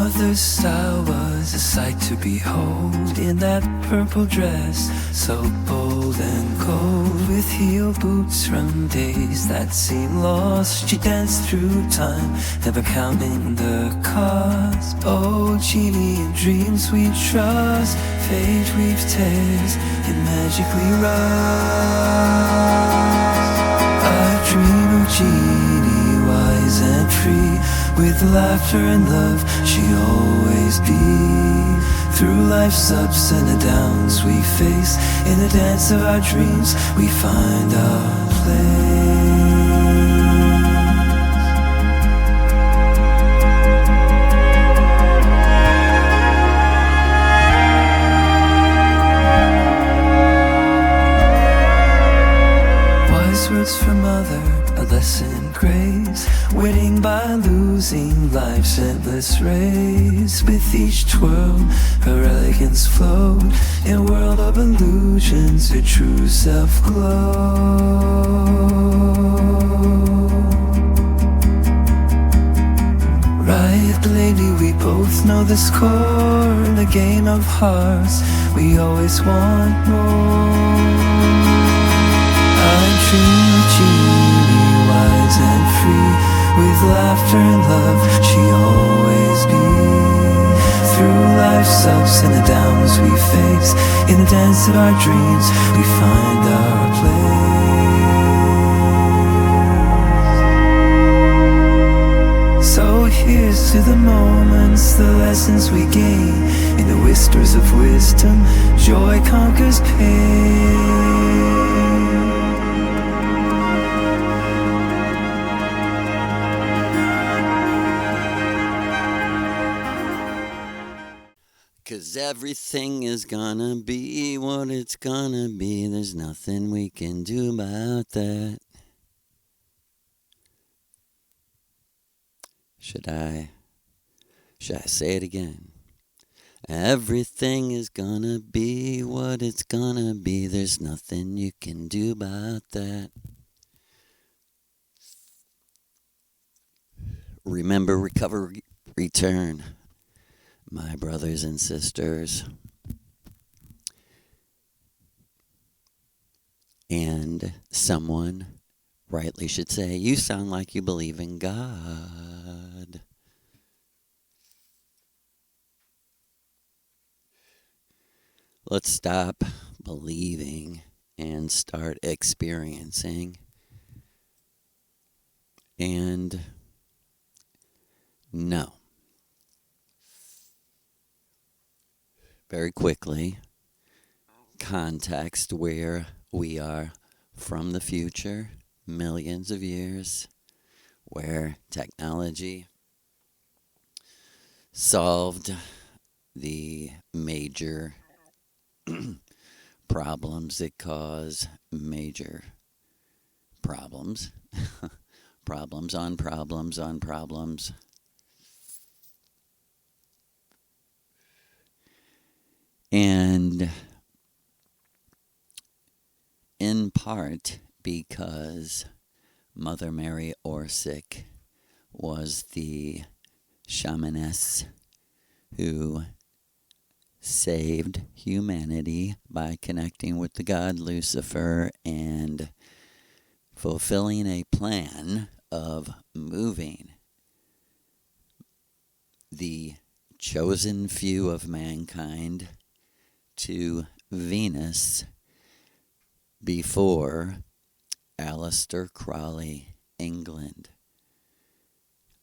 mother's style was a sight to behold. In that purple dress, so bold and cold, with heel boots from days that seemed lost, she danced through time, never counting the cost. Oh, genie in dreams we trust, fate weaves tales it magically runs. A dream of genie, wise and free, with laughter and love she'll always be. Through life's ups and downs we face, in the dance of our dreams we find our place. Wise words from mother, a lesson in grace, winning by losing life's endless race. With each twirl, her elegance flowed, in a world of illusions, her true self glowed. Right, lady, we both know the score. In the game of hearts, we always want more. I dream of genie, wise and free, with laughter and love she'll always be. Through life's ups and the downs we face, in the dance of our dreams we find our place. So here's to the moments, the lessons we gain, in the whispers of wisdom, joy conquers pain. 'Cause everything is gonna be what it's gonna be. There's nothing we can do about that. Should I say it again? Everything is gonna be what it's gonna be. There's nothing you can do about that. Remember, recover, return, my brothers and sisters. And someone rightly should say, you sound like you believe in God. Let's stop believing and start experiencing. And no. Very quickly, context where we are from the future, millions of years, where technology solved the major problems that cause major problems, problems on problems on problems. And in part because Mother Mary Orsic was the shamaness who saved humanity by connecting with the god Lucifer and fulfilling a plan of moving the chosen few of mankind to Venus before Aleister Crowley, England,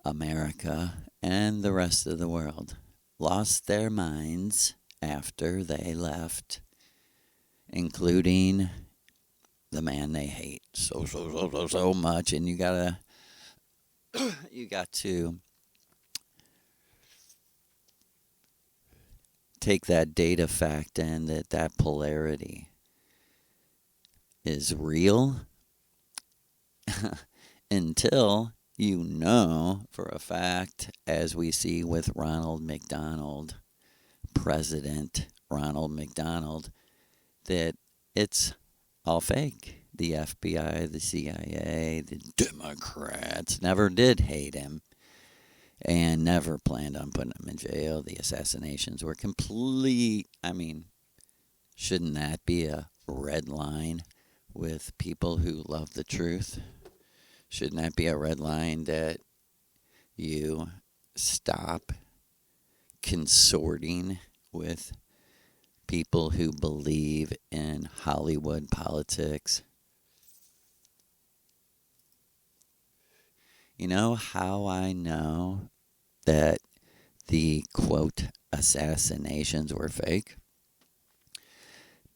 America, and the rest of the world lost their minds after they left, including the man they hate so much. And you got to take that data fact and that polarity is real until you know for a fact, as we see with Ronald McDonald, President Ronald McDonald, that it's all fake. The FBI, the CIA, the Democrats never did hate him. and never planned on putting him in jail. The assassinations were complete. I mean, shouldn't that be a red line with people who love the truth? Shouldn't that be a red line that you stop consorting with people who believe in Hollywood politics? You know how I know that the quote assassinations were fake?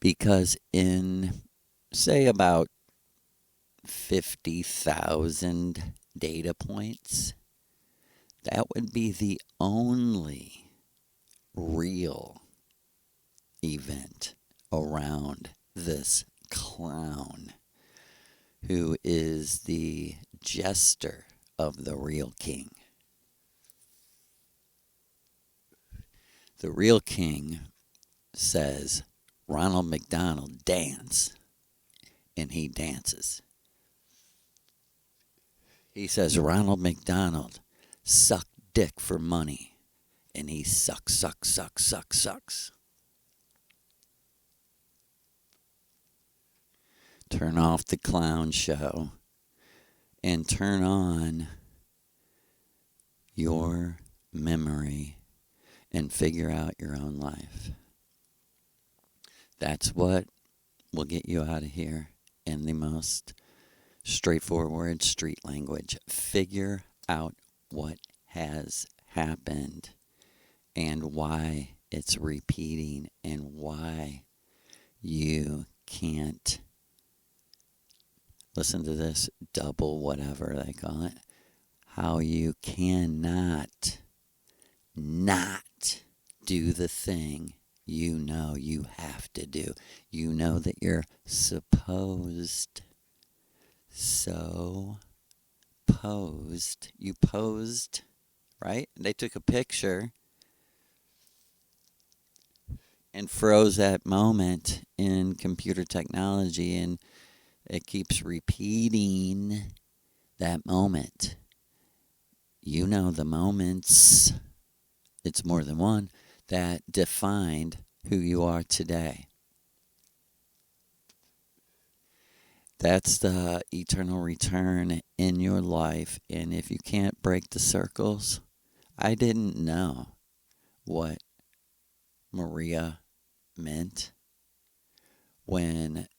Because in, say, about 50,000 data points, that would be the only real event around this clown who is the jester of the real king. The real king says, Ronald McDonald, dance, and he dances. He says, Ronald McDonald, suck dick for money, and he sucks. Turn off the clown show and turn on your memory and figure out your own life. That's what will get you out of here in the most straightforward street language. Figure out what has happened and why it's repeating and why you can't, listen to this, double whatever they call it, how you cannot not do the thing you know you have to do. You know that you're supposed, so posed. You posed, right? They took a picture and froze that moment in computer technology, and it keeps repeating that moment. You know the moments, it's more than one, that defined who you are today. That's the eternal return in your life. And if you can't break the circles, I didn't know what Maria meant when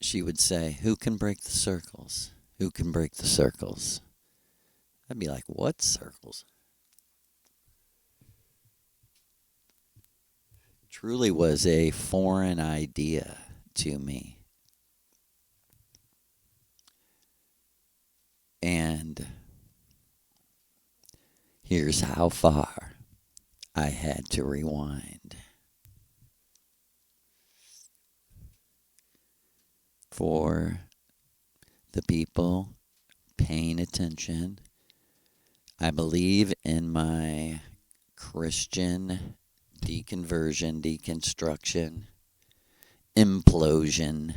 she would say, who can break the circles? Who can break the circles? I'd be like, what circles? Truly was a foreign idea to me. And here's how far I had to rewind. For the people paying attention, I believe in my Christian deconversion, deconstruction, implosion,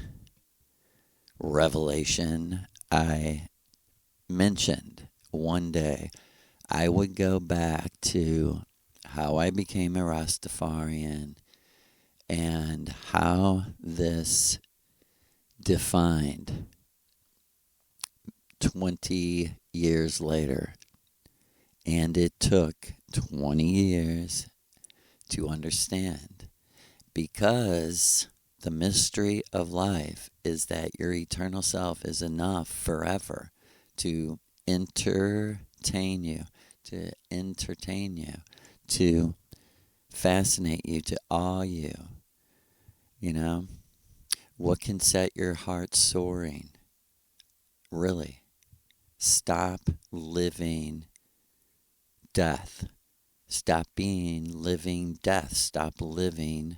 revelation. I mentioned one day I would go back to how I became a Rastafarian and how this defined 20 years later. And it took 20 years to understand, because the mystery of life is that your eternal self is enough forever to entertain you, to fascinate you, to awe you. You know, what can set your heart soaring? Really, stop living death. Stop being living death. Stop living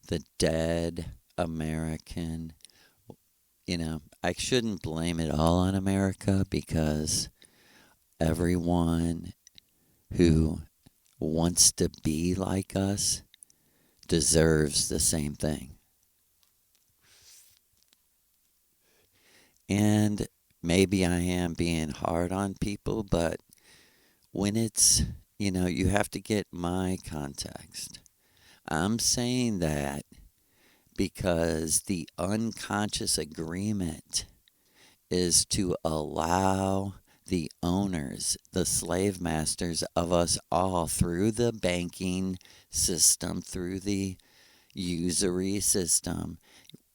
the dead American. You know, I shouldn't blame it all on America, because everyone who wants to be like us deserves the same thing. And maybe I am being hard on people, but when it's, you have to get my context. I'm saying that because the unconscious agreement is to allow the owners, the slave masters of us all, through the banking system, through the usury system,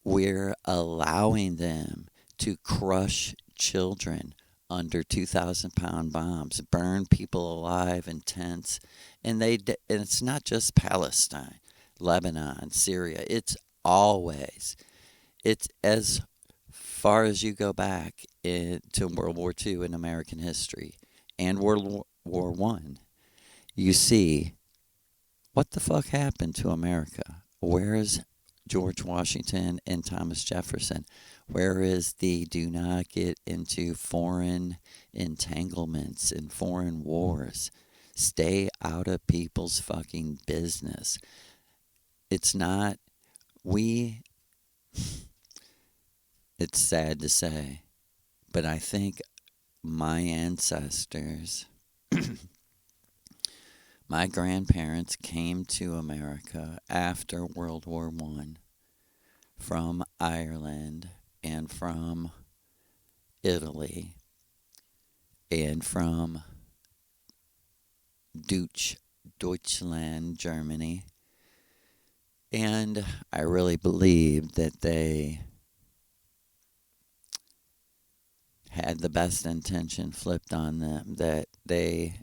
we're allowing them to crush children under 2,000-pound bombs, burn people alive in tents, and it's not just Palestine, Lebanon, Syria. It's as far as you go back to World War II in American history and World War One. You see what the fuck happened to America. Where is George Washington and Thomas Jefferson? Where is the do not get into foreign entanglements and foreign wars? Stay out of people's fucking business. It's not, we, it's sad to say, but I think my ancestors, my grandparents came to America after World War One from Ireland and from Italy and from Deutschland, Germany. And I really believe that they had the best intention flipped on them, that they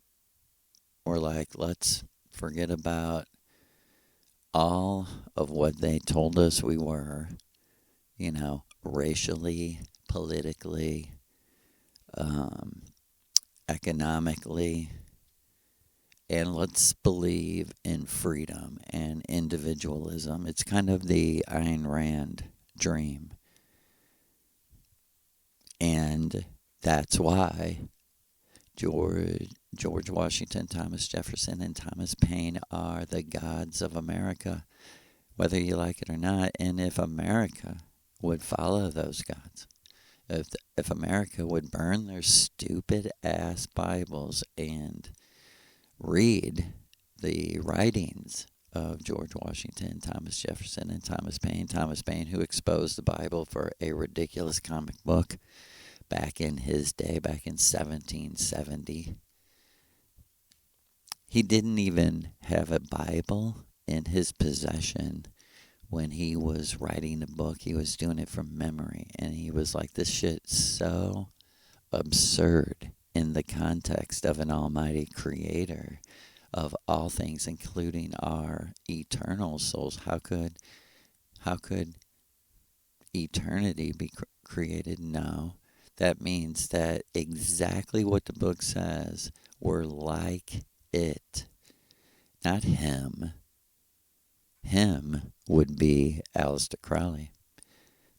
were like, let's forget about all of what they told us we were, racially, politically, economically, and let's believe in freedom and individualism. It's kind of the Ayn Rand dream. And that's why George Washington, Thomas Jefferson, and Thomas Paine are the gods of America, whether you like it or not. And if America would follow those gods, if America would burn their stupid ass Bibles and read the writings of George Washington, Thomas Jefferson, and Thomas Paine, who exposed the Bible for a ridiculous comic book back in his day, back in 1770. He didn't even have a Bible in his possession when he was writing the book. He was doing it from memory, and he was like, this shit's so absurd in the context of an almighty creator of all things, including our eternal souls. How could eternity be created? No. That means that exactly what the book says, we're like it. Not him. Him would be Aleister Crowley.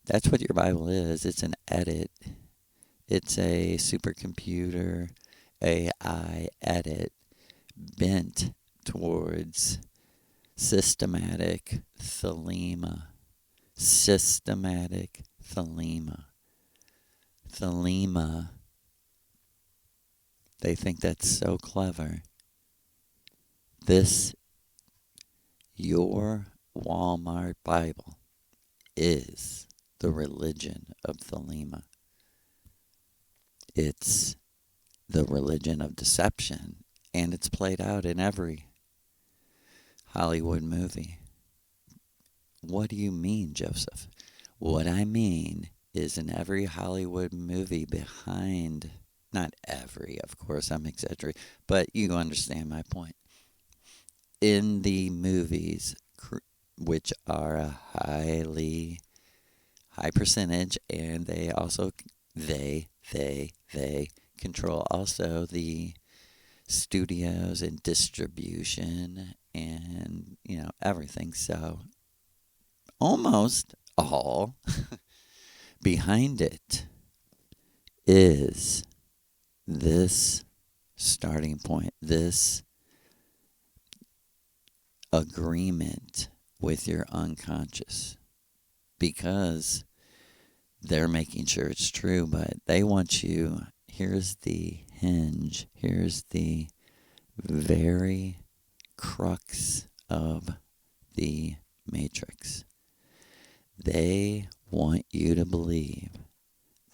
That's what your Bible is. It's an edit. It's a supercomputer AI edit bent towards systematic thelema. Systematic thelema. Thelema. They think that's so clever. Your Walmart Bible is the religion of thelema. It's the religion of deception, and it's played out in every Hollywood movie. What do you mean, Joseph? What I mean is in every Hollywood movie behind, not every, of course, I'm exaggerating, but you understand my point. In the movies, which are a high percentage, and they also, they control also the studios and distribution and, everything. So almost all behind it is this starting point, this agreement with your unconscious, because they're making sure it's true, but they want you, here's the hinge, here's the very crux of the matrix. They want you to believe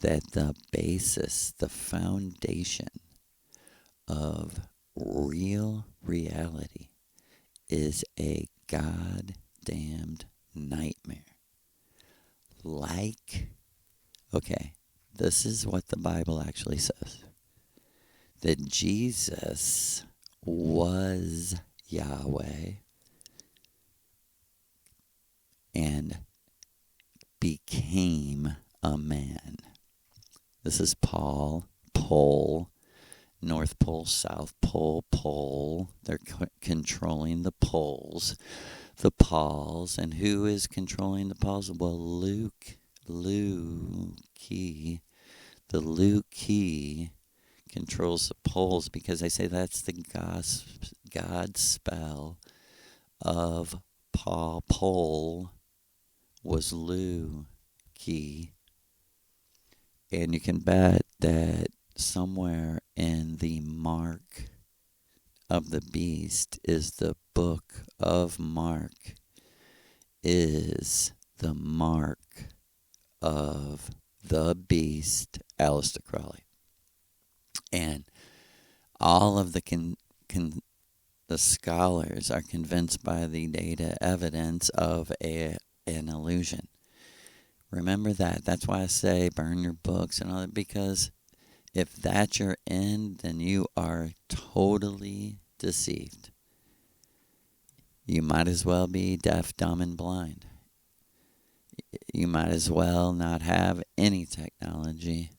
that the basis, the foundation of real reality is a goddamned nightmare. Okay, this is what the Bible actually says. That Jesus was Yahweh and became a man. This is Paul, Pole, North Pole, South Pole, Pole. They're controlling the poles, the Pauls. And who is controlling the Pauls? Well, Luke key. The Luke key controls the poles because they say that's the God spell of Paul. Pole was Lu key. And you can bet that somewhere in the mark of the beast is the book of Mark, is the mark of the beast, Aleister Crowley. And all of the scholars are convinced by the data evidence of an illusion. Remember that. That's why I say burn your books and all that, because if that's your end, then you are totally deceived. You might as well be deaf, dumb, and blind. You might as well not have any technology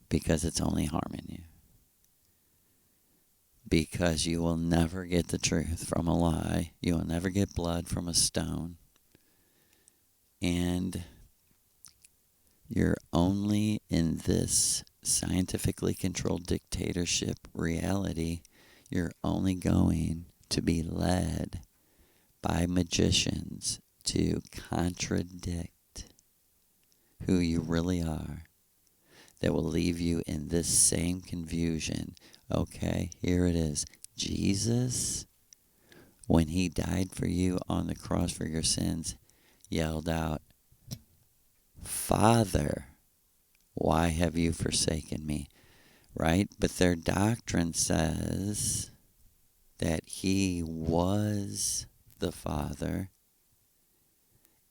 because it's only harming you. Because you will never get the truth from a lie. You will never get blood from a stone. And you're only in this scientifically controlled dictatorship reality. You're only going to be led by magicians to contradict who you really are, that will leave you in this same confusion. Okay, here it is. Jesus, when he died for you on the cross for your sins, yelled out, "Father, why have you forsaken me?" Right? But their doctrine says that he was the Father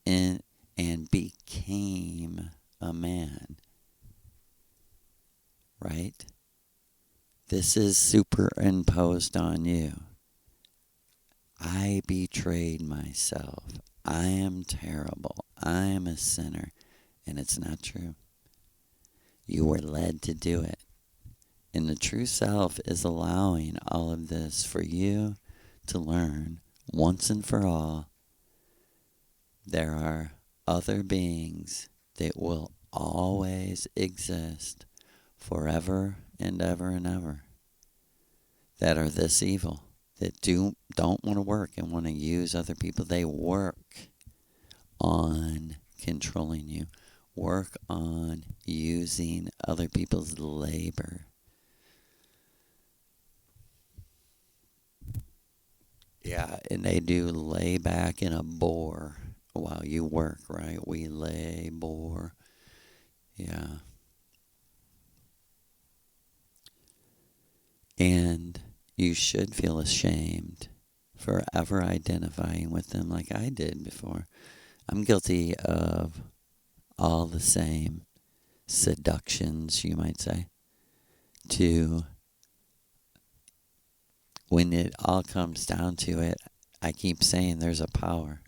and became a man. Right? This is superimposed on you. I betrayed myself. I am terrible. I am a sinner. And it's not true. You were led to do it. And the true self is allowing all of this for you to learn once and for all. There are other beings that will always exist forever and ever and ever that are this evil, that don't want to work and want to use other people. They work on controlling you, work on using other people's labor. Yeah, and they do lay back in a bore while you work, right? We lay bore. Yeah. And you should feel ashamed for ever identifying with them like I did before. I'm guilty of all the same seductions, you might say, to when it all comes down to it, I keep saying there's a power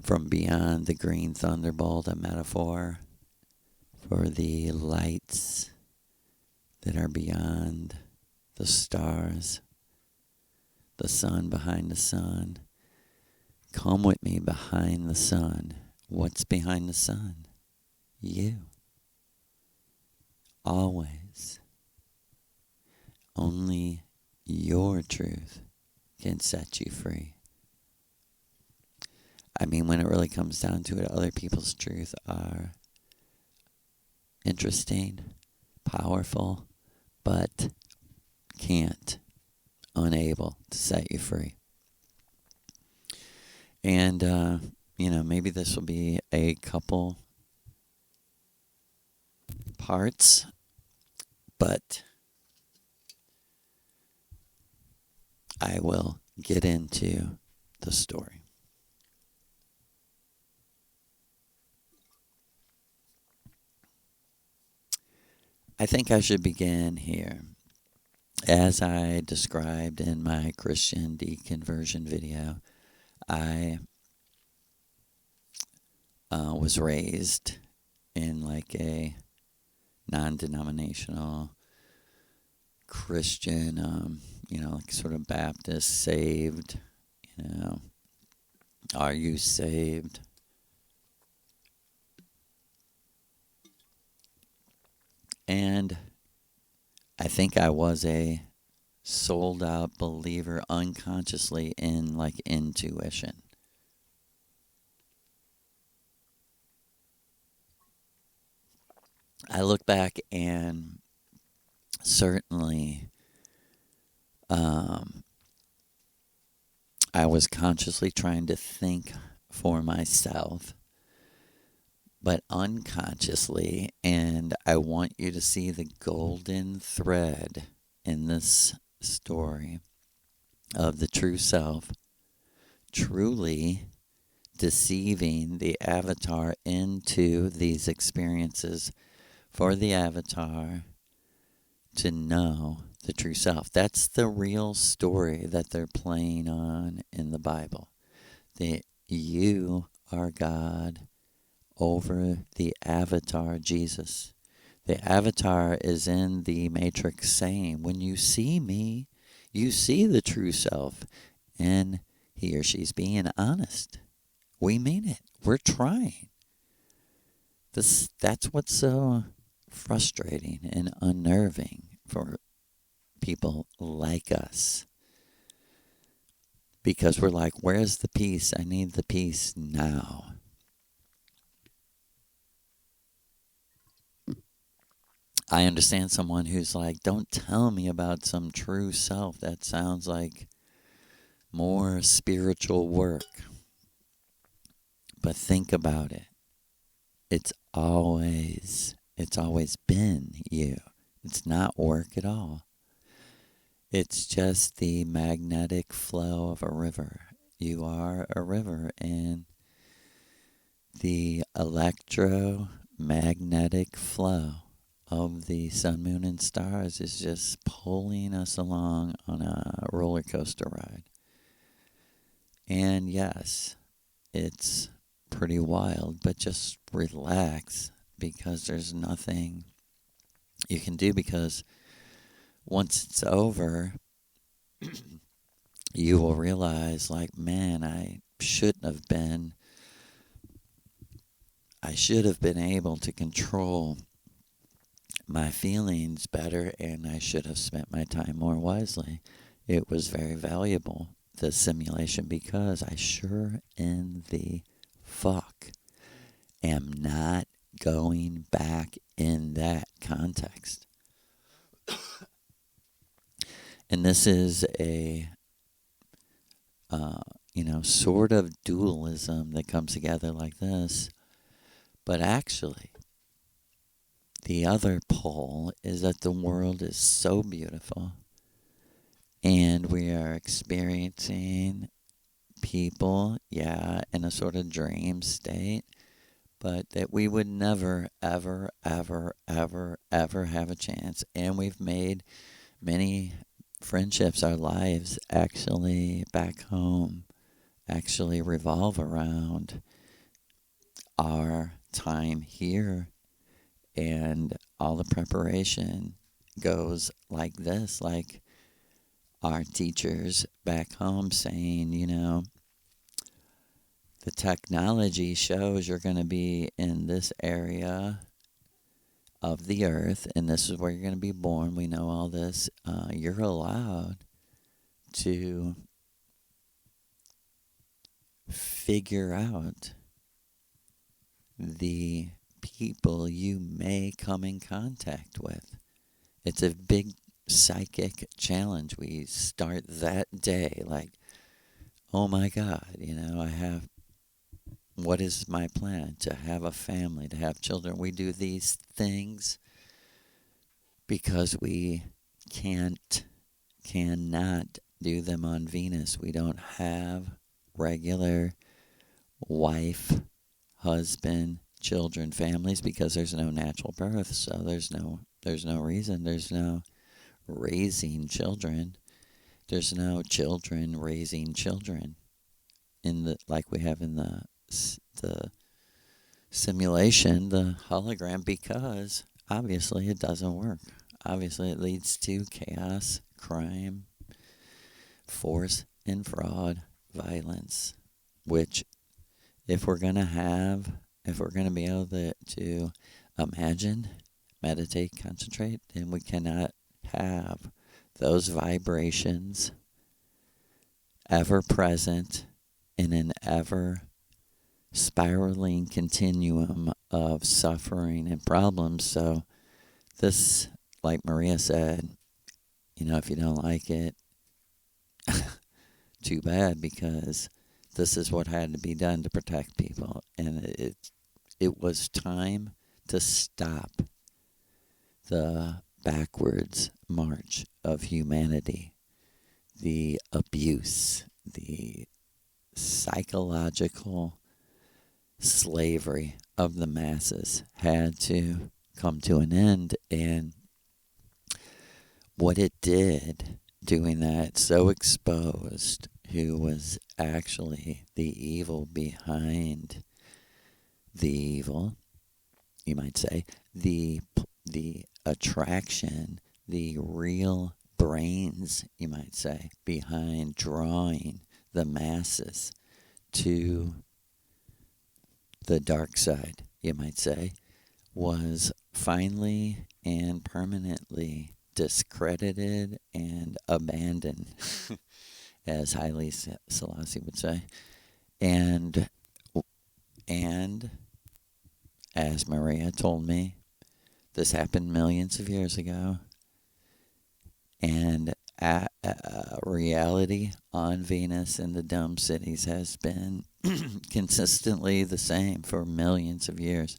from beyond the green thunderbolt, a metaphor for the lights that are beyond the stars, the sun behind the sun. Come with me behind the sun. What's behind the sun? You. Always. Only your truth can set you free. I mean, when it really comes down to it, other people's truth are interesting, powerful, but can't unable to set you free. And, maybe this will be a couple parts, but I will get into the story. I think I should begin here. As I described in my Christian deconversion video, I was raised in like a non-denominational Christian, like sort of Baptist saved, you know, are you saved? And I think I was a sold out believer unconsciously in like intuition. I look back and certainly I was consciously trying to think for myself, but unconsciously, and I want you to see the golden thread in this story of the true self truly deceiving the avatar into these experiences for the avatar to know the true self. That's the real story that they're playing on in the Bible. That you are God over the avatar, Jesus. The avatar is in the matrix saying, when you see me, you see the true self. And he or she's being honest. We mean it. We're trying. That's what's so frustrating and unnerving for people like us. Because we're like, where's the peace? I need the peace now. I understand someone who's like, don't tell me about some true self. That sounds like more spiritual work. But think about it. It's always been you. It's not work at all. It's just the magnetic flow of a river. You are a river, and the electromagnetic flow of the sun, moon, and stars is just pulling us along on a roller coaster ride. And yes, it's pretty wild, but just relax because there's nothing you can do, because once it's over, you will realize, like, man, I should have been able to control my feelings better, and I should have spent my time more wisely. It was very valuable, the simulation, because I sure in the fuck am not going back in that context. And this is a sort of dualism that comes together like this. But actually, the other pole is that the world is so beautiful, and we are experiencing people, in a sort of dream state, but that we would never, ever, ever, ever, ever have a chance. And we've made many friendships, our lives actually back home actually revolve around our time here, and all the preparation goes like this, like our teachers back home saying, the technology shows you're going to be in this area of the earth, and this is where you're going to be born. We know all this. You're allowed to figure out the people you may come in contact with. It's a big psychic challenge. We start that day like, oh my God, what is my plan? To have a family, to have children. We do these things because we cannot do them on Venus. We don't have regular wife, husband, children, families because there's no natural birth. So there's no reason. There's no raising children. There's no children raising children in the like we have in the simulation, the hologram, because obviously it doesn't work. Obviously it leads to chaos, crime, force and fraud, violence, which if we're gonna be able to imagine, meditate, concentrate, then we cannot have those vibrations ever present in an ever spiraling continuum of suffering and problems. So this, like Maria said, if you don't like it, too bad, because this is what had to be done to protect people. And it was time to stop the backwards march of humanity, the abuse, the psychological slavery of the masses had to come to an end. And what it did doing that so exposed who was actually the evil behind the evil, you might say, the attraction, the real brains, you might say, behind drawing the masses to the dark side, you might say, was finally and permanently discredited and abandoned, as Haile Selassie would say. And as Maria told me, this happened millions of years ago. And reality on Venus in the dome cities has been consistently the same for millions of years.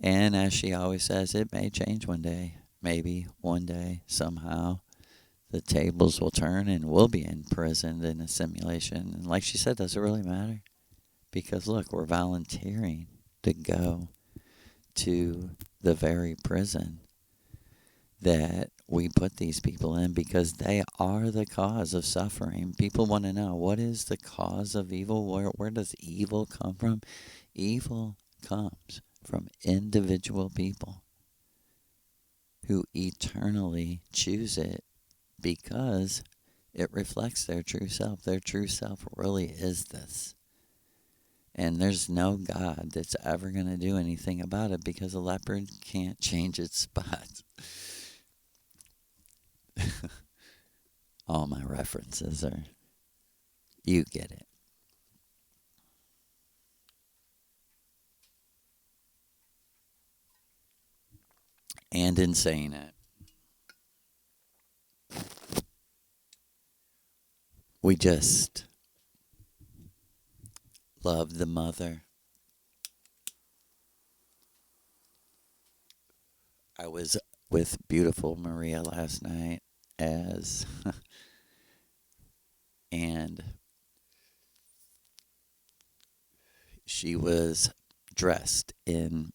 And as she always says, it may change one day. Maybe one day, somehow, the tables will turn and we'll be imprisoned in a simulation. And like she said, does it really matter? Because look, we're volunteering to go to the very prison that we put these people in because they are the cause of suffering. People want to know, what is the cause of evil? Where does evil come from? Evil comes from individual people who eternally choose it because it reflects their true self. Their true self really is this. And there's no God that's ever going to do anything about it because a leopard can't change its spots. All my references are, you get it. And in saying it, we just love the mother. I was with beautiful Maria last night and she was dressed in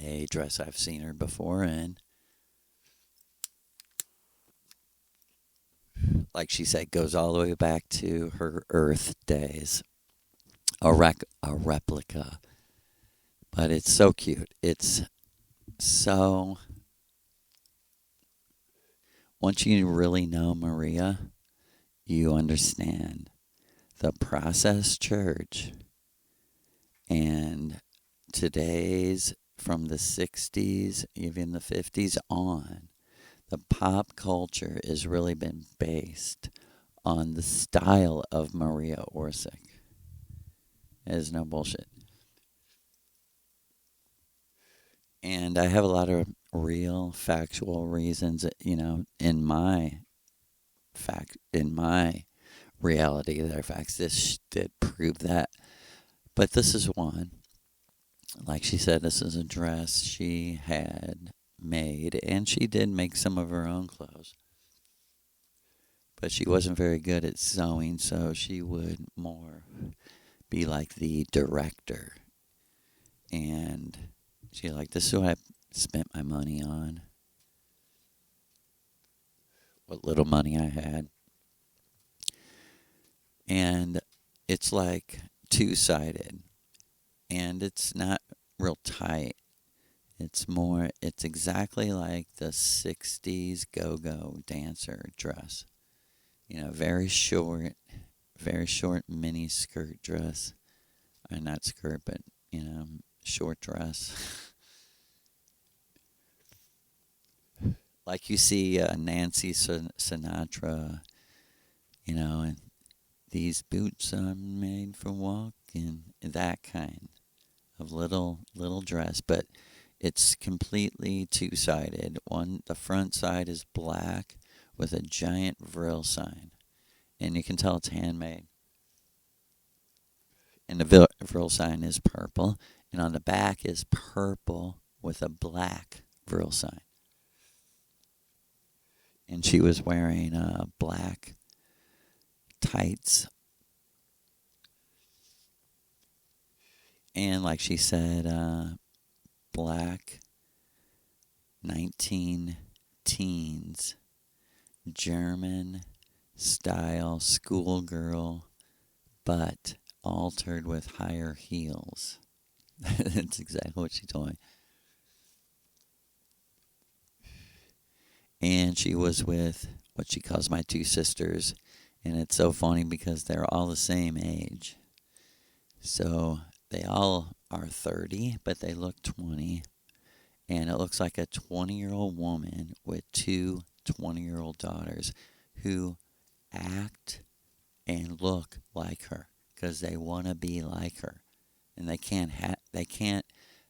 a dress I've seen her before in. Like she said, goes all the way back to her Earth days. A replica. But it's so cute. It's so... Once you really know Maria, you understand the process church and today's, from the 60s, even the 50s on, the pop culture has really been based on the style of Maria Orsic. It is no bullshit. And I have a lot of real factual reasons, in my reality that are facts. This did prove that. But this is one. Like she said, this is a dress she had made, and she did make some of her own clothes. But she wasn't very good at sewing, so she would more be like the director. And she's like, this is what I spent my money on, what little money I had. And it's like two-sided, and it's not real tight. It's exactly like the 60s go-go dancer dress. Very short mini skirt dress. Not skirt, but, short dress. Like you see Nancy Sinatra, and these boots are made for walking. That kind of little dress, but it's completely two-sided. The front side is black with a giant Vril sign, and you can tell it's handmade. And the Vril sign is purple, and on the back is purple with a black Vril sign. And she was wearing black tights, and like she said, black 19 teens German style schoolgirl butt altered with higher heels. That's exactly what she told me. And she was with what she calls my two sisters. And it's so funny because they're all the same age. So they all are 30, but they look 20. And it looks like a 20-year-old woman with two 20-year-old daughters who act and look like her because they want to be like her, and they can't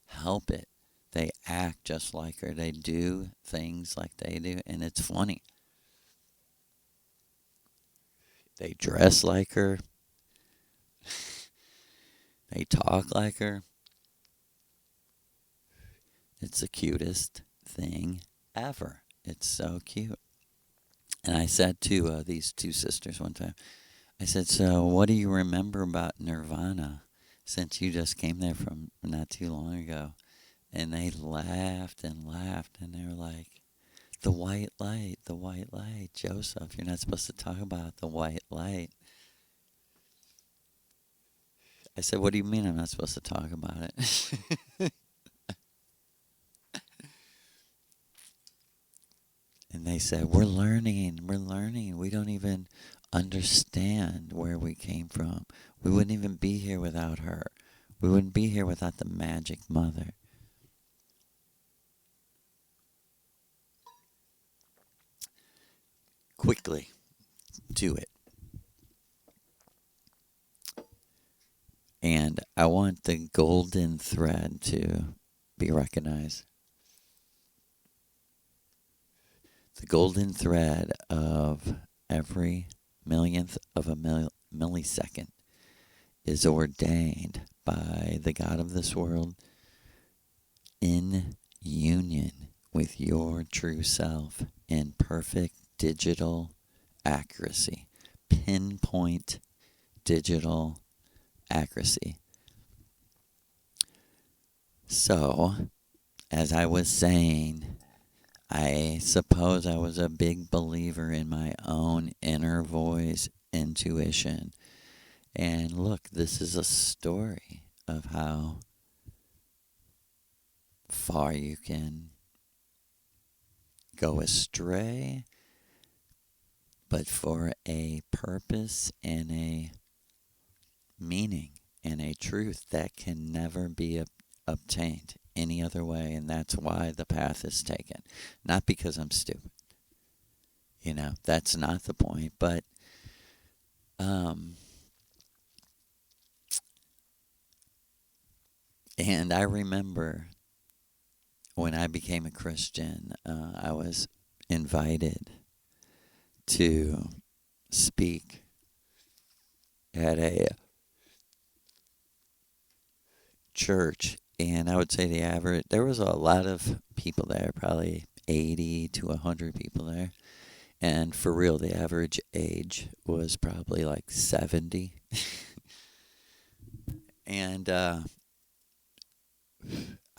help it. They act just like her. They do things like they do, and it's funny. They dress like her. They talk like her. It's the cutest thing ever. It's so cute. And I said to these two sisters one time, I said, so what do you remember about Nirvana since you just came there from not too long ago? And they laughed and laughed, and they were like, the white light, the white light. Joseph, you're not supposed to talk about the white light. I said, what do you mean I'm not supposed to talk about it? And they said, we're learning. We don't even understand where we came from. We wouldn't even be here without her. We wouldn't be here without the magic mother. Quickly to it. And I want the golden thread to be recognized. The golden thread of every millionth of a millisecond is ordained by the God of this world in union with your true self in perfect digital accuracy, pinpoint digital accuracy. So, as I was saying, I suppose I was a big believer in my own inner voice, intuition. And look, this is a story of how far you can go astray, but for a purpose and a meaning and a truth that can never be obtained any other way. And that's why the path is taken. Not because I'm stupid. That's not the point. But and I remember when I became a Christian, I was invited to speak at a church, and I would say there was a lot of people there, probably 80 to 100 people there. And for real, the average age was probably like 70. And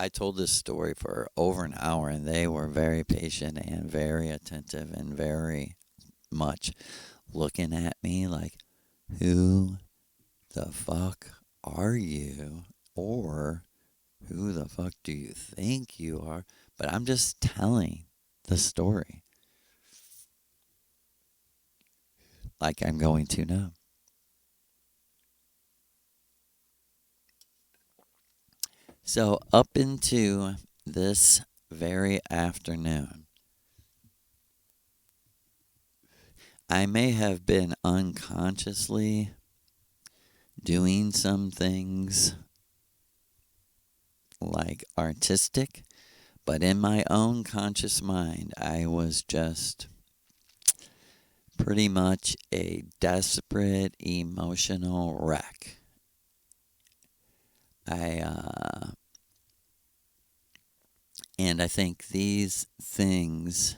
I told this story for over an hour, and they were very patient and very attentive and very much looking at me like, who the fuck are you? Or who the fuck do you think you are? But I'm just telling the story like I'm going to now. So, up into this very afternoon, I may have been unconsciously doing some things like artistic, but in my own conscious mind, I was just pretty much a desperate emotional wreck. I and I think these things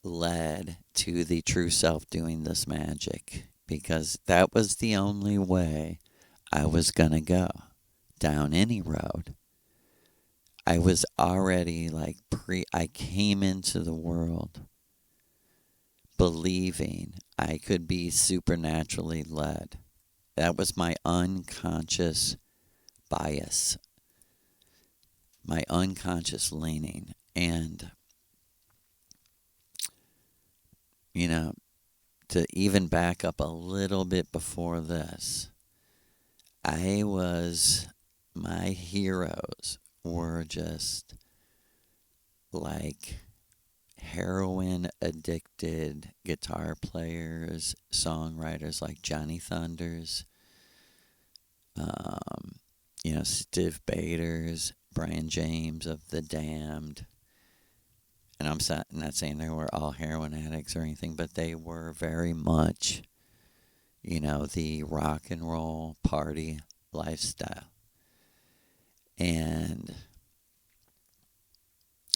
led to the true self doing this magic, because that was the only way I was gonna go down any road. I was already like I came into the world believing I could be supernaturally led. That was my unconscious bias, my unconscious leaning. And, you know, to even back up a little bit before this, my heroes were just like heroin addicted guitar players, songwriters like Johnny Thunders, Steve Baders, Brian James of The Damned. And I'm not saying they were all heroin addicts or anything, but they were very much, the rock and roll party lifestyle. And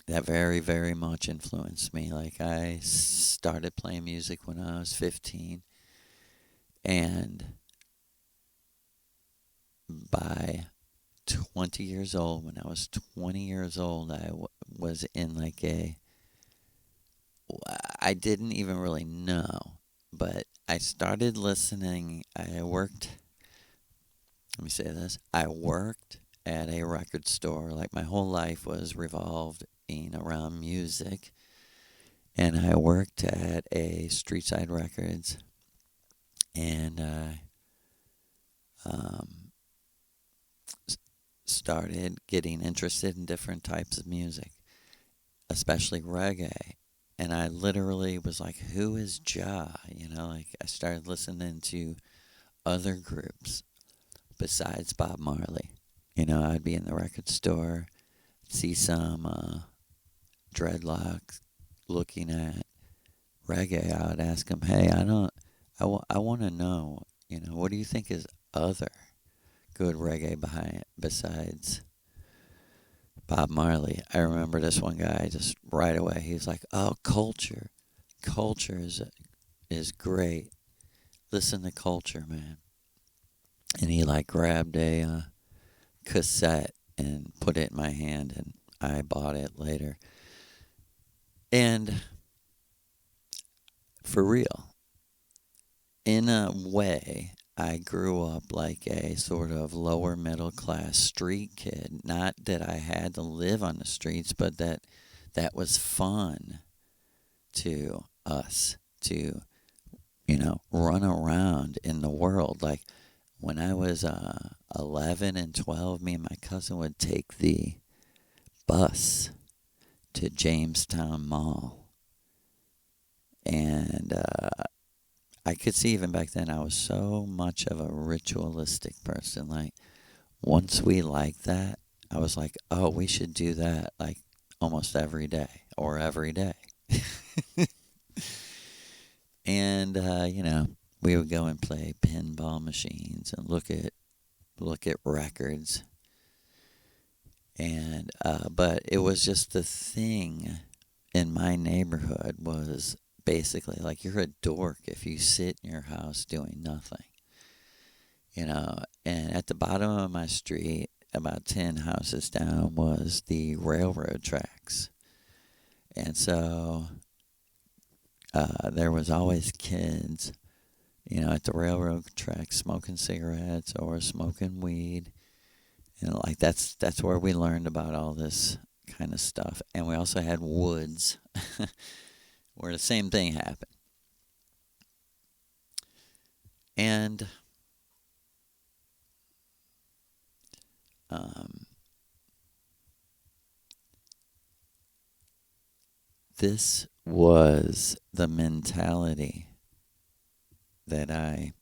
that very, very much influenced me. Like, I started playing music when I was 15. And by 20 years old, when I was 20 years old, I was in like I didn't even really know, but I started listening. Let me say this, I worked at a record store. Like, my whole life was revolved around music, and I worked at a Streetside Records, and I started getting interested in different types of music, especially reggae. And I literally was like, who is Ja? Like, I started listening to other groups besides Bob Marley. I'd be in the record store, see some dreadlocks looking at reggae. I would ask him, hey, I want to know, what do you think is other good reggae besides Bob Marley? I remember this one guy just right away. He's like, "Oh, Culture. Culture is great. Listen to Culture, man." And he like grabbed a cassette and put it in my hand, and I bought it later. And for real, in a way, I grew up like a sort of lower middle class street kid. Not that I had to live on the streets, but that was fun to us to, run around in the world. Like, when I was 11 and 12, me and my cousin would take the bus to Jamestown Mall. And I could see even back then I was so much of a ritualistic person. Like, once we liked that, I was like, oh, we should do that like almost every day or every day. And we would go and play pinball machines and look at records. And but it was just the thing in my neighborhood was basically like you're a dork if you sit in your house doing nothing. And at the bottom of my street, about 10 houses down, was the railroad tracks. And so there was always kids, at the railroad tracks smoking cigarettes or smoking weed. And like that's where we learned about all this kind of stuff. And we also had woods where the same thing happened. And this was the mentality that I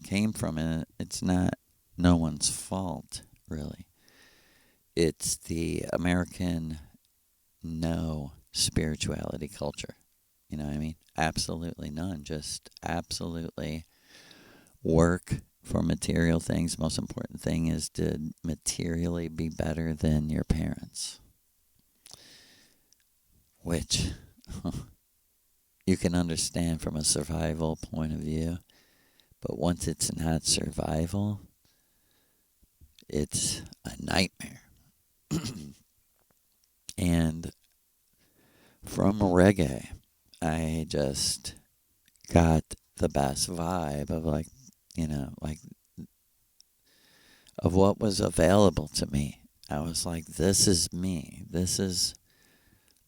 came from, and it's not no one's fault, really. It's the American no spirituality culture. You know what I mean? Absolutely none. Just absolutely work for material things. Most important thing is to materially be better than your parents, which you can understand from a survival point of view. But once it's not survival, it's a nightmare. And from reggae, I just got the best vibe of like of what was available to me. I was like, this is me. This is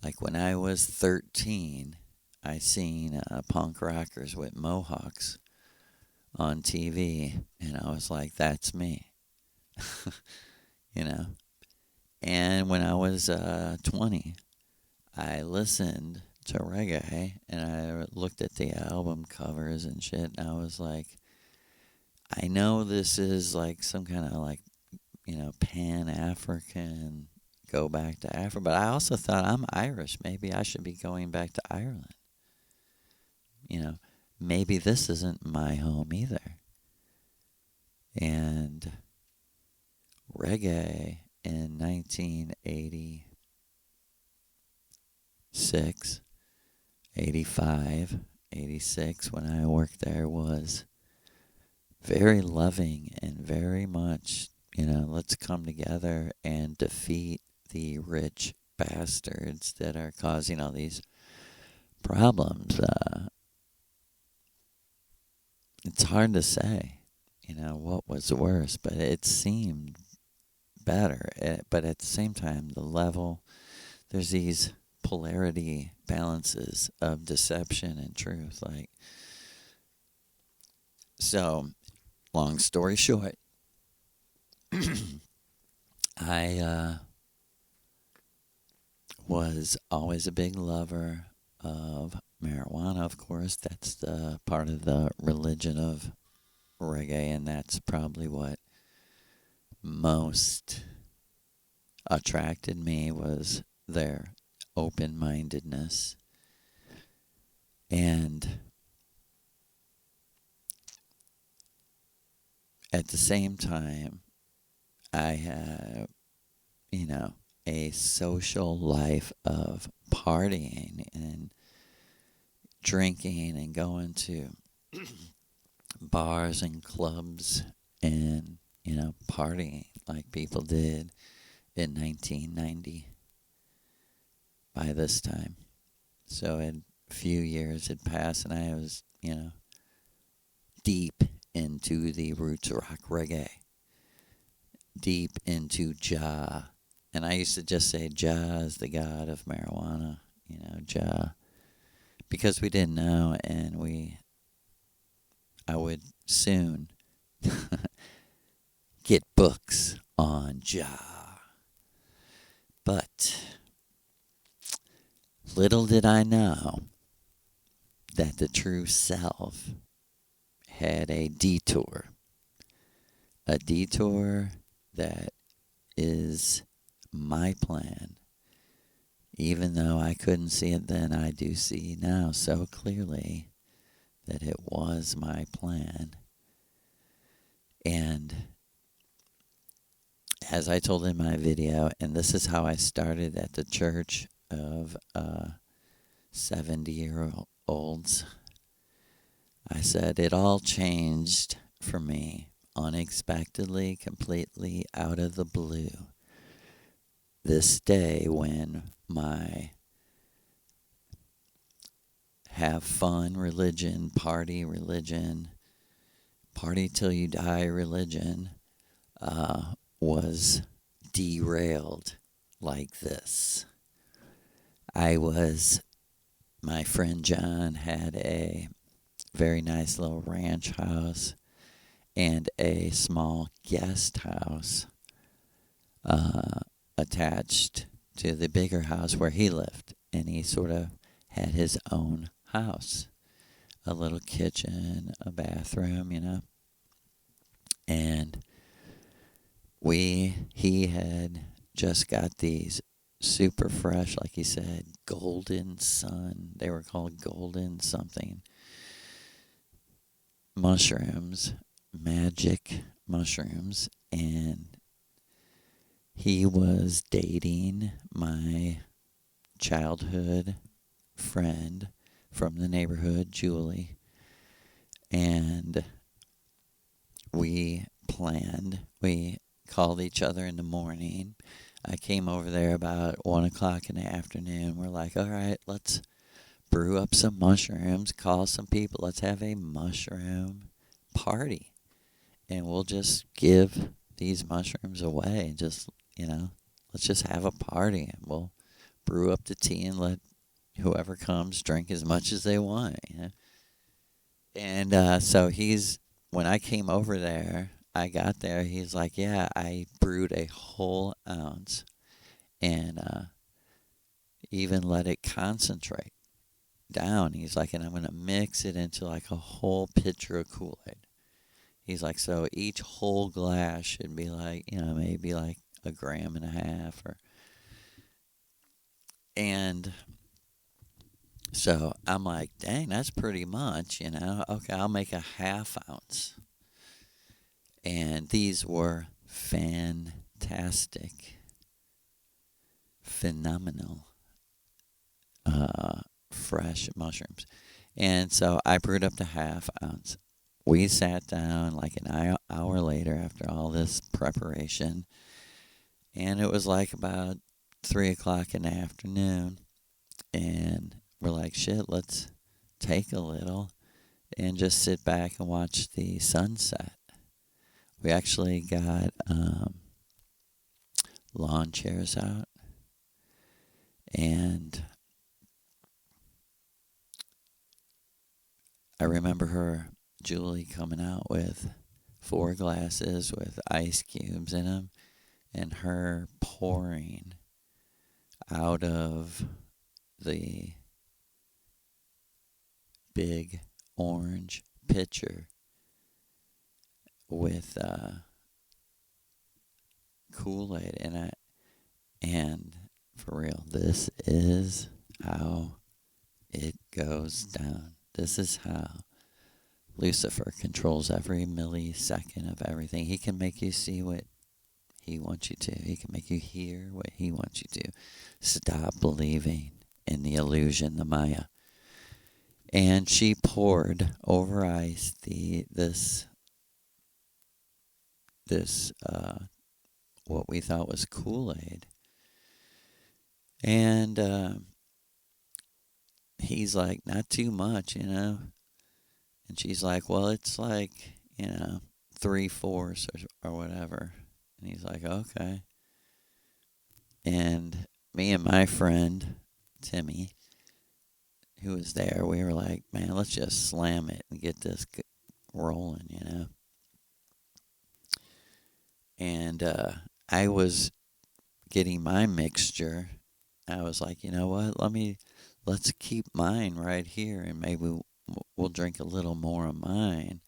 like when I was 13, I seen punk rockers with mohawks on TV, and I was like, that's me. you know. And when I was 20, I listened to reggae and I looked at the album covers and shit, and I was like, I know this is like some kind of like, Pan African, go back to Africa, but I also thought I'm Irish. Maybe I should be going back to Ireland. Maybe this isn't my home either. And reggae in 1986, 85, 86, when I worked there, was very loving and very much, let's come together and defeat the rich bastards that are causing all these problems. It's hard to say, what was worse, but it seemed better. But at the same time, the level, there's these polarity balances of deception and truth. So, long story short, I was always a big lover of marijuana, of course. That's the part of the religion of reggae, and that's probably what most attracted me, was their open-mindedness. And at the same time, I have, a social life of partying and drinking and going to bars and clubs and, partying like people did in 1990 by this time. So a few years had passed and I was, deep into the roots rock reggae, deep into Jah. And I used to just say Jah is the god of marijuana, Jah, because we didn't know, and I would soon get books on Jah. But little did I know that the true self had a detour that is my plan. Even though I couldn't see it then, I do see now so clearly that it was my plan. And as I told in my video, and this is how I started at the church of 70-year-olds, I said, it all changed for me unexpectedly, completely out of the blue. This day when my have fun religion, party till you die religion, was derailed like this. My friend John had a very nice little ranch house and a small guest house attached to the bigger house where he lived. And he sort of had his own house, a little kitchen, a bathroom, And he had just got these super fresh, like he said, golden sun. They were called golden something mushrooms, magic mushrooms. And he was dating my childhood friend from the neighborhood, Julie. And we called each other in the morning. I came over there about 1 o'clock in the afternoon. We're like, all right, let's brew up some mushrooms, call some people. Let's have a mushroom party. And we'll just give these mushrooms away. Just, let's just have a party. And we'll brew up the tea and let whoever comes drink as much as they want. And so when I came over there, I got there, he's like, yeah, I brewed a whole ounce and even let it concentrate down. He's like, and I'm going to mix it into like a whole pitcher of Kool-Aid. He's like, so each whole glass should be like, maybe like 1.5 grams. And so I'm like, dang, that's pretty much, Okay, I'll make a 1/2 ounce. And these were fantastic, phenomenal, fresh mushrooms. And so I brewed up the 1/2 ounce. We sat down like an hour later after all this preparation. And it was like about 3 o'clock in the afternoon. And we're like, shit, let's take a little and just sit back and watch the sunset. We actually got lawn chairs out, and I remember Julie, coming out with 4 glasses with ice cubes in them, and her pouring out of the big orange pitcher with Kool-Aid in it. And for real, this is how it goes down. This is how Lucifer controls every millisecond of everything. He can make you see what he wants you to. He can make you hear what he wants you to. Stop believing in the illusion, the Maya. And she poured over ice this what we thought was Kool-Aid. And he's like, not too much, And she's like, well, it's like, 3/4 or whatever. And he's like, okay. And me and my friend, Timmy, who was there, we were like, man, let's just slam it and get this rolling, And I was getting my mixture. I was like, you know what? Let's keep mine right here, and maybe we'll drink a little more of mine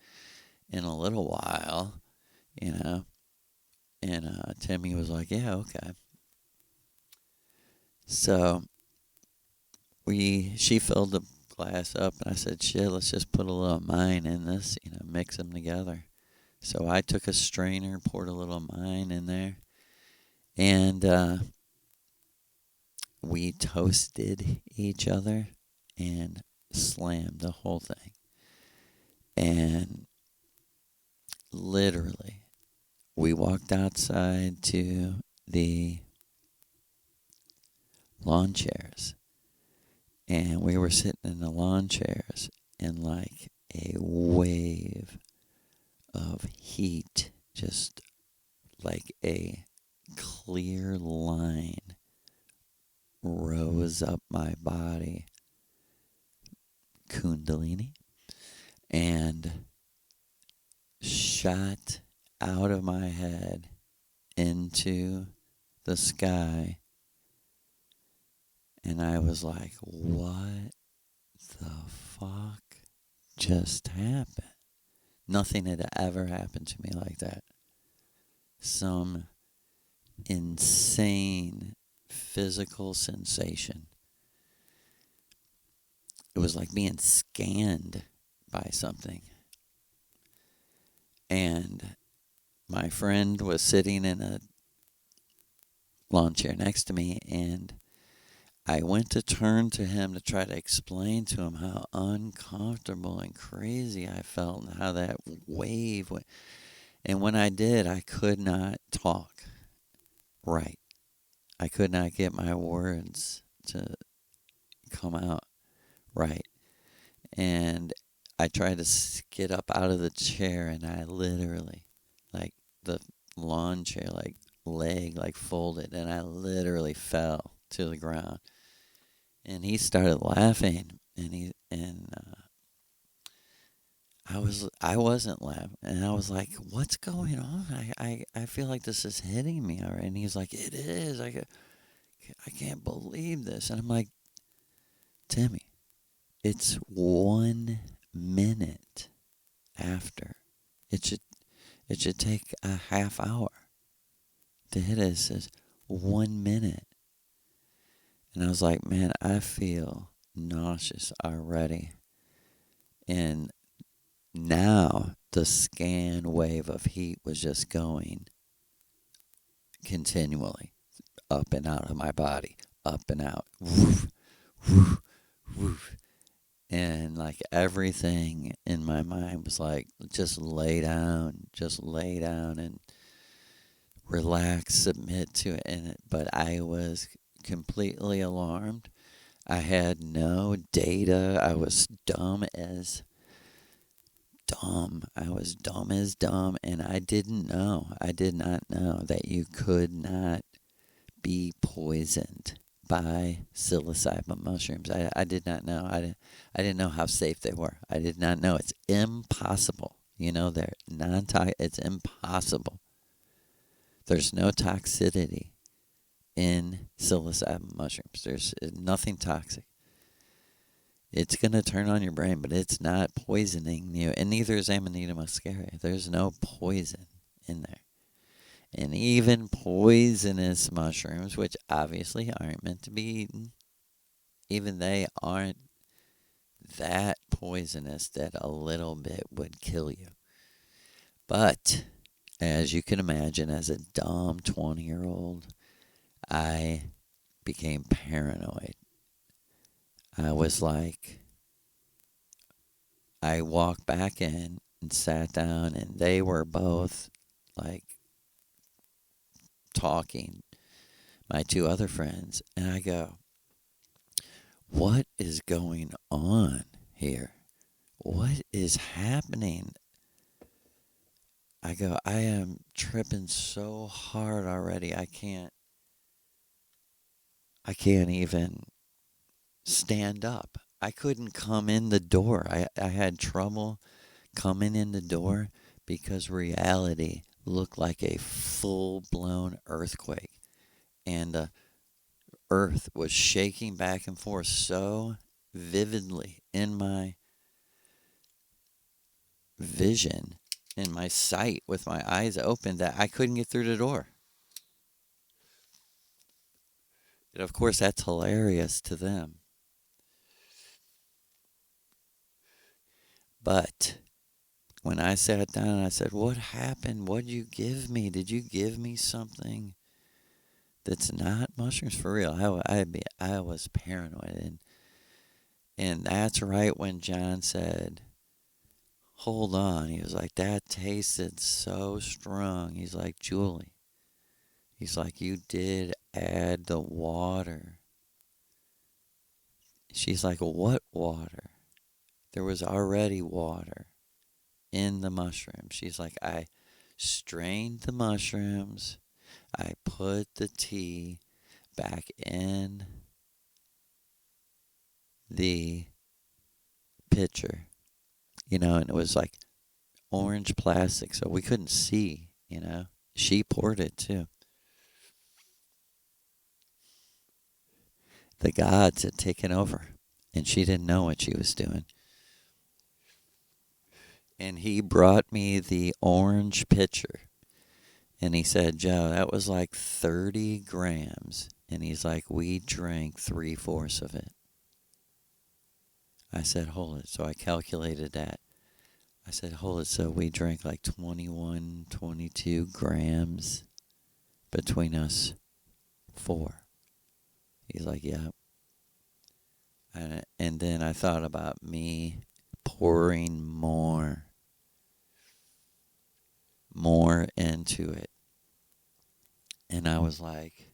in a little while, And Timmy was like, yeah, okay. So she filled the glass up, and I said, "Shit, let's just put a little mine in this, mix them together." So I took a strainer, poured a little mine in there, and we toasted each other and slammed the whole thing. And literally, we walked outside to the lawn chairs, and we were sitting in the lawn chairs, and like a wave of heat, just like a clear line, rose up my body, kundalini, and shot out of my head into the sky. And I was like, what the fuck just happened? Nothing had ever happened to me like that. Some insane physical sensation. It was like being scanned by something. And my friend was sitting in a lawn chair next to me, and I went to turn to him to try to explain to him how uncomfortable and crazy I felt and how that wave went. And when I did, I could not talk right. I could not get my words to come out right. And I tried to get up out of the chair, and I literally, like, the lawn chair, like, leg, like, folded, and I literally fell to the ground. And he started laughing, and I wasn't laughing, and I was like, "What's going on? I feel like this is hitting me already." And he's like, "It is. I can't believe this." And I'm like, "Timmy, it's 1 minute after. It should take a half hour to hit it. It says 1 minute." And I was like, "Man, I feel nauseous already." And now the scan wave of heat was just going continually up and out of my body, up and out, woof, woof, woof. And like everything in my mind was like, just lay down and relax, submit to it. But I was completely alarmed. I had no data. I was dumb as dumb. I was dumb as dumb, and I didn't know. I did not know that you could not be poisoned by psilocybin mushrooms. I did not know. I didn't know how safe they were. I did not know. It's impossible. They're non-toxic. It's impossible. There's no toxicity in psilocybin mushrooms. There's nothing toxic. It's going to turn on your brain, but it's not poisoning you. And neither is Amanita muscaria. There's no poison in there. And even poisonous mushrooms, which obviously aren't meant to be eaten, even they aren't that poisonous that a little bit would kill you. But as you can imagine, as a dumb 20-year-old, I became paranoid. I was like, I walked back in and sat down, and they were both like talking, my two other friends, and I go, "What is going on here? What is happening?" I go, "I am tripping so hard already. I can't even stand up. I couldn't come in the door. I had trouble coming in the door because reality looked like a full-blown earthquake. And the earth was shaking back and forth so vividly in my vision, in my sight, with my eyes open, that I couldn't get through the door. And of course, that's hilarious to them. But when I sat down, I said, "What happened? What did you give me? Did you give me something that's not mushrooms for real?" I was paranoid, and that's right when John said, "Hold on." He was like, "That tasted so strong." He's like, "Julie." He's like, "You did add the water." She's like, "What water?" There was already water in the mushrooms. She's like, "I strained the mushrooms. I put the tea back in the pitcher, and it was like orange plastic, so we couldn't see. She poured it too. The gods had taken over, and she didn't know what she was doing. And he brought me the orange pitcher, and he said, "Joe, that was like 30 grams." And he's like, "We drank 3/4 of it." I said, "Hold it." So I calculated that. I said, "Hold it." So we drank like 21, 22 grams between us four. He's like, "Yeah." And then I thought about me pouring more into it. And I was like,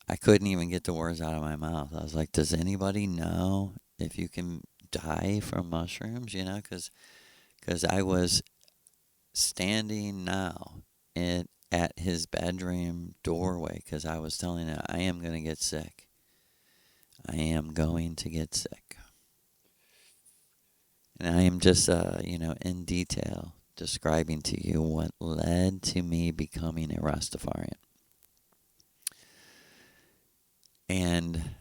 I couldn't even get the words out of my mouth. I was like, does anybody know if you can die from mushrooms? Because I was standing now at his bedroom doorway because I was telling him I am going to get sick. I am going to get sick. And I am just, in detail describing to you what led to me becoming a Rastafarian. And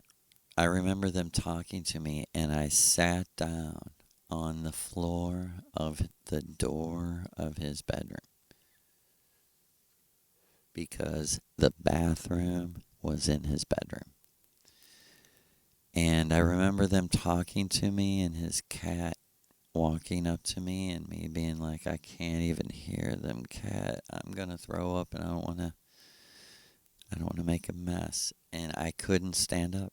I remember them talking to me, and I sat down on the floor of the door of his bedroom because the bathroom was in his bedroom. And I remember them talking to me and his cat walking up to me and me being like, I can't even hear them, cat. I'm going to throw up and I don't want to make a mess. And I couldn't stand up.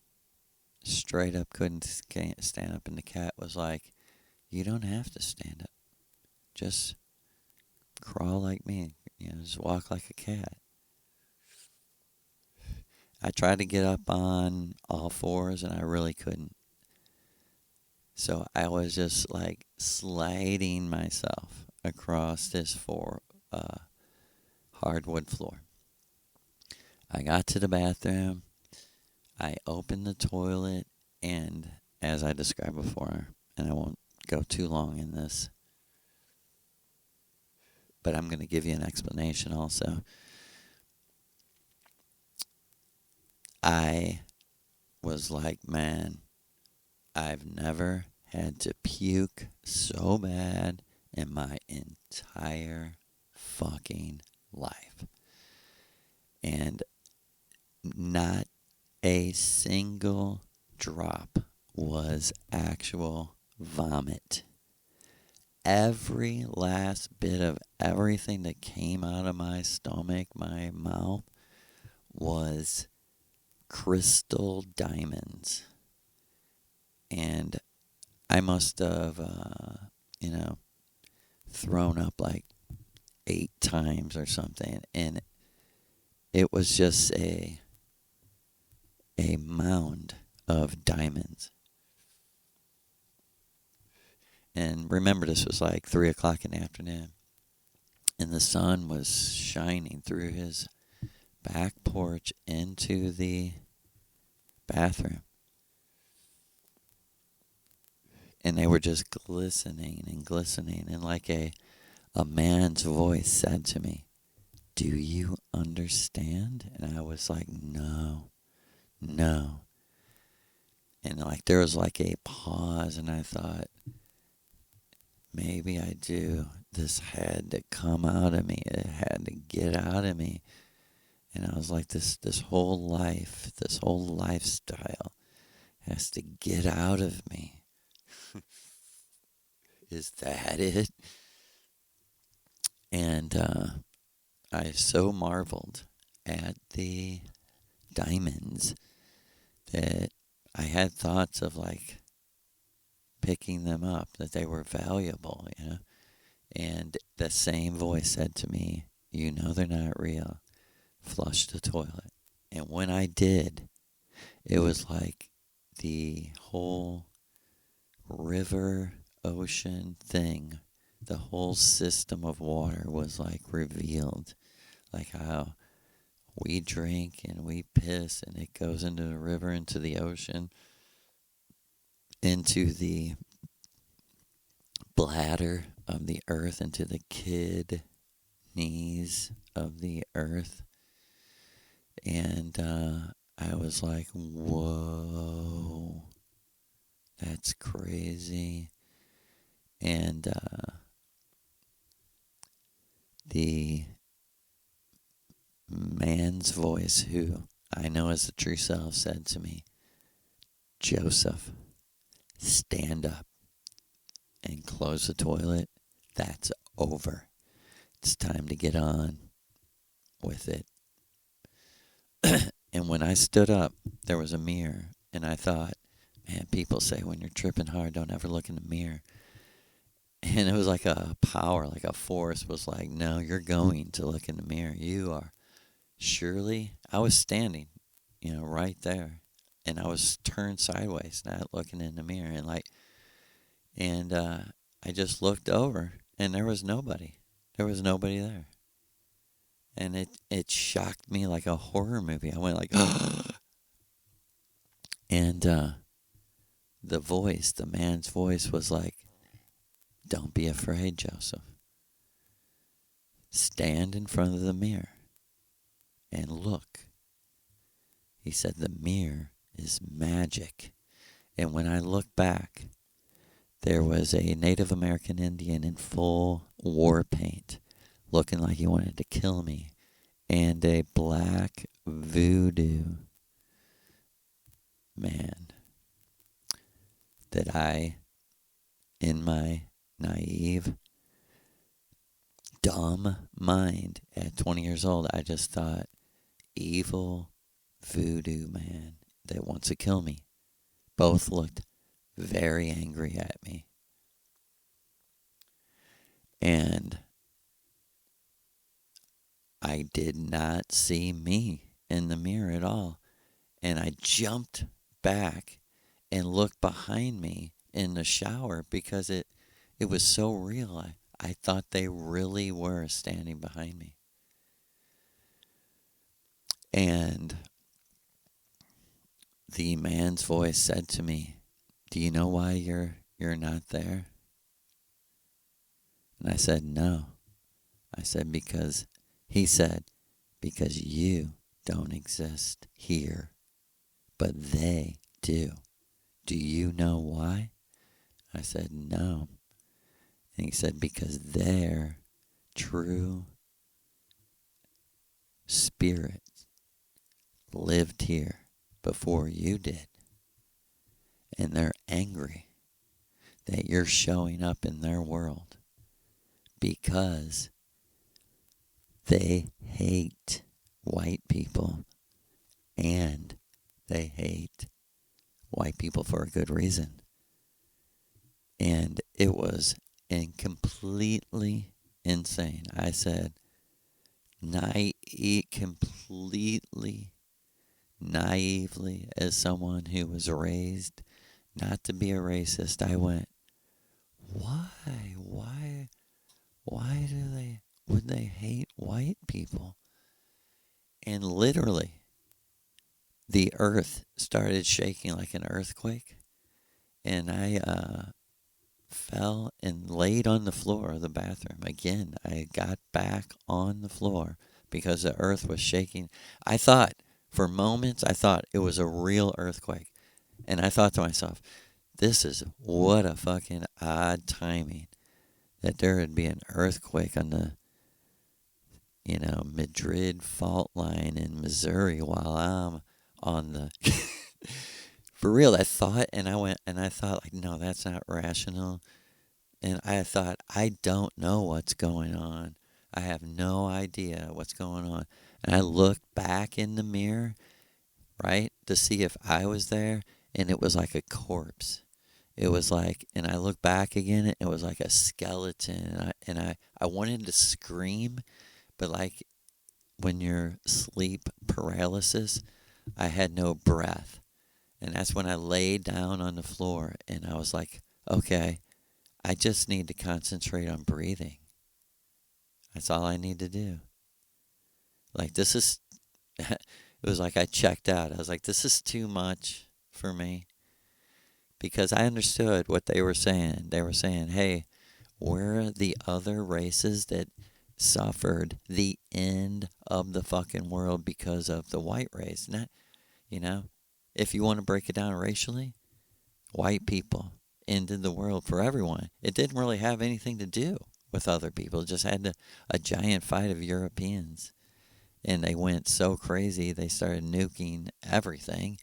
Straight up couldn't stand up. And the cat was like, you don't have to stand up. Just crawl like me. Just walk like a cat. I tried to get up on all fours and I really couldn't. So I was just like sliding myself across this hardwood floor. I got to the bathroom. I opened the toilet, and as I described before, and I won't go too long in this, but I'm going to give you an explanation also. I was like, man, I've never had to puke so bad in my entire fucking life. And not a single drop was actual vomit. Every last bit of everything that came out of my stomach, my mouth, was crystal diamonds. And I must have, thrown up like 8 times or something. And it was just a mound of diamonds. And remember, this was like 3 o'clock in the afternoon. And the sun was shining through his back porch into the bathroom. And they were just glistening and glistening. And like a man's voice said to me, "Do you understand?" And I was like, no. And like there was like a pause, and I thought, maybe I do. This had to come out of me. It had to get out of me. And I was like, this whole life, this whole lifestyle has to get out of me. Is that it? And I so marveled at the diamonds that I had thoughts of like picking them up, that they were valuable, you know. And the same voice said to me, "You know they're not real. Flush the toilet." And when I did, it was like the whole river, ocean thing, the whole system of water was like revealed. Like how we drink and we piss and it goes into the river, into the ocean, into the bladder of the earth, into the kidneys of the earth. And I was like, whoa, that's crazy. And the man's voice, who I know is the true self, said to me, "Joseph, stand up and close the toilet. That's over. It's time to get on with it." And when I stood up, there was a mirror, and I thought, man, people say when you're tripping hard, don't ever look in the mirror. And it was like a power, like a force was like, no, you're going to look in the mirror. You are surely. I was standing, right there. And I was turned sideways, not looking in the mirror. And I just looked over, and there was nobody. There was nobody there. And it shocked me like a horror movie. I went like, and the man's voice was like, "Don't be afraid, Joseph. Stand in front of the mirror and look." He said, "The mirror is magic." And when I looked back, there was a Native American Indian in full war paint, looking like he wanted to kill me, and a black voodoo man that I, in my naive, dumb mind at 20 years old, I just thought, evil voodoo man that wants to kill me. Both looked very angry at me. And I did not see me in the mirror at all. And I jumped back and looked behind me in the shower because it was so real. I thought they really were standing behind me. And the man's voice said to me, "Do you know why you're not there?" And I said, "No." I said, "Because," he said, "because you don't exist here, but they do. Do you know why?" I said, "No." And he said, "Because their true spirit lived here before you did. And they're angry that you're showing up in their world because they hate white people, and they hate white people for a good reason." And it was completely insane. I said, completely naively, as someone who was raised not to be a racist, I went, why would they hate white people? And literally, the earth started shaking like an earthquake, and I fell and laid on the floor of the bathroom. Again, I got back on the floor because the earth was shaking. For moments, I thought it was a real earthquake. And I thought to myself, what a fucking odd timing that there would be an earthquake on the Madrid fault line in Missouri while I'm on the. For real, I thought, and I thought, like, no, that's not rational. And I thought, I don't know what's going on. I have no idea what's going on. And I looked back in the mirror, right, to see if I was there, and it was like a corpse. It was like, and I looked back again, it was like a skeleton. And I wanted to scream, but like when you're sleep paralysis, I had no breath. And that's when I laid down on the floor and I was like, okay, I just need to concentrate on breathing. That's all I need to do. Like, this is, it was like I checked out. I was like, this is too much for me because I understood what they were saying. They were saying, hey, we're the other races that suffered the end of the fucking world because of the white race. Not, you know, if you want to break it down racially, white people ended the world for everyone. It didn't really have anything to do with other people. It just had a giant fight of Europeans. And they went so crazy, they started nuking everything.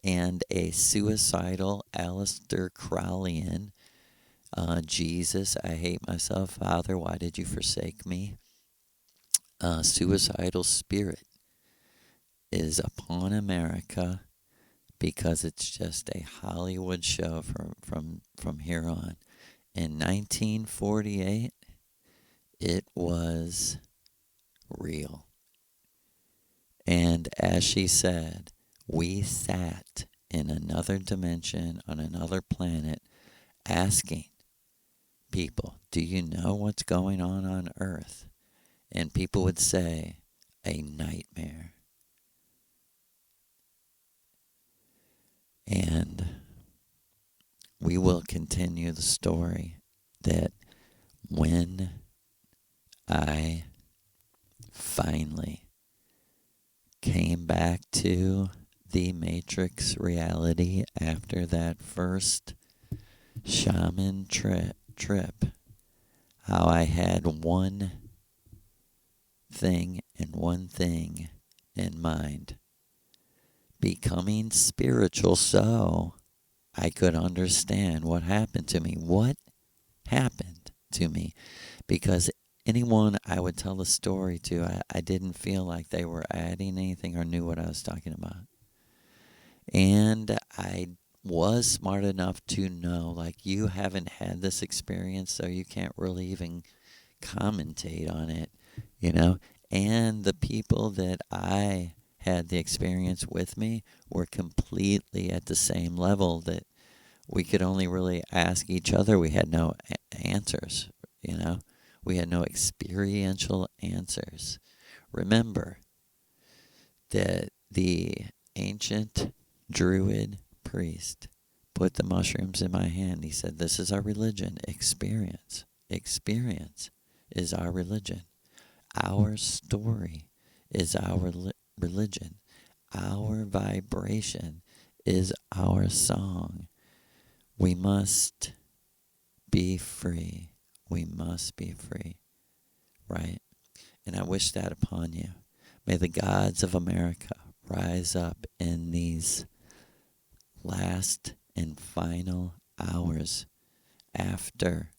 And a suicidal Aleister Crowleyan, Jesus, I hate myself, Father, why did you forsake me? Suicidal spirit is upon America because it's just a Hollywood show from here on. In 1948, it was real. And as she said, we sat in another dimension on another planet asking people, do you know what's going on Earth? And people would say, a nightmare. And we will continue the story that when I finally came back to the Matrix reality after that first shaman trip, how I had one thing and one thing in mind. Becoming spiritual so I could understand what happened to me. What happened to me? Because anyone I would tell the story to, I didn't feel like they were adding anything or knew what I was talking about. And I was smart enough to know, like, you haven't had this experience, so you can't really even commentate on it, you know? And the people that I had the experience with me were completely at the same level that we could only really ask each other. We had no answers, you know? We had no experiential answers. Remember that the ancient Druid priest put the mushrooms in my hand. He said, this is our religion. Experience. Experience is our religion. Our story is our religion. Our vibration is our song. We must be free. We must be free, right? And I wish that upon you. May the gods of America rise up in these last and final hours after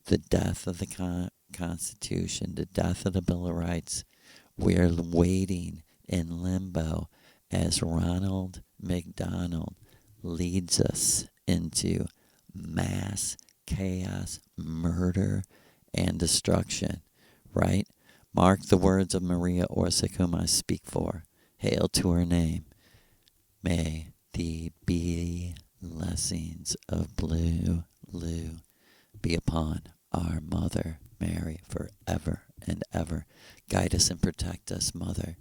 the death of the Constitution, the death of the Bill of Rights. We're waiting in limbo as Ronald McDonald leads us into mass chaos, murder, and destruction, right? Mark the words of Maria Orsic, whom I speak for. Hail to her name. May the blessings of Blue Lou be upon our Mother Mary forever and ever. Guide us and protect us, Mother.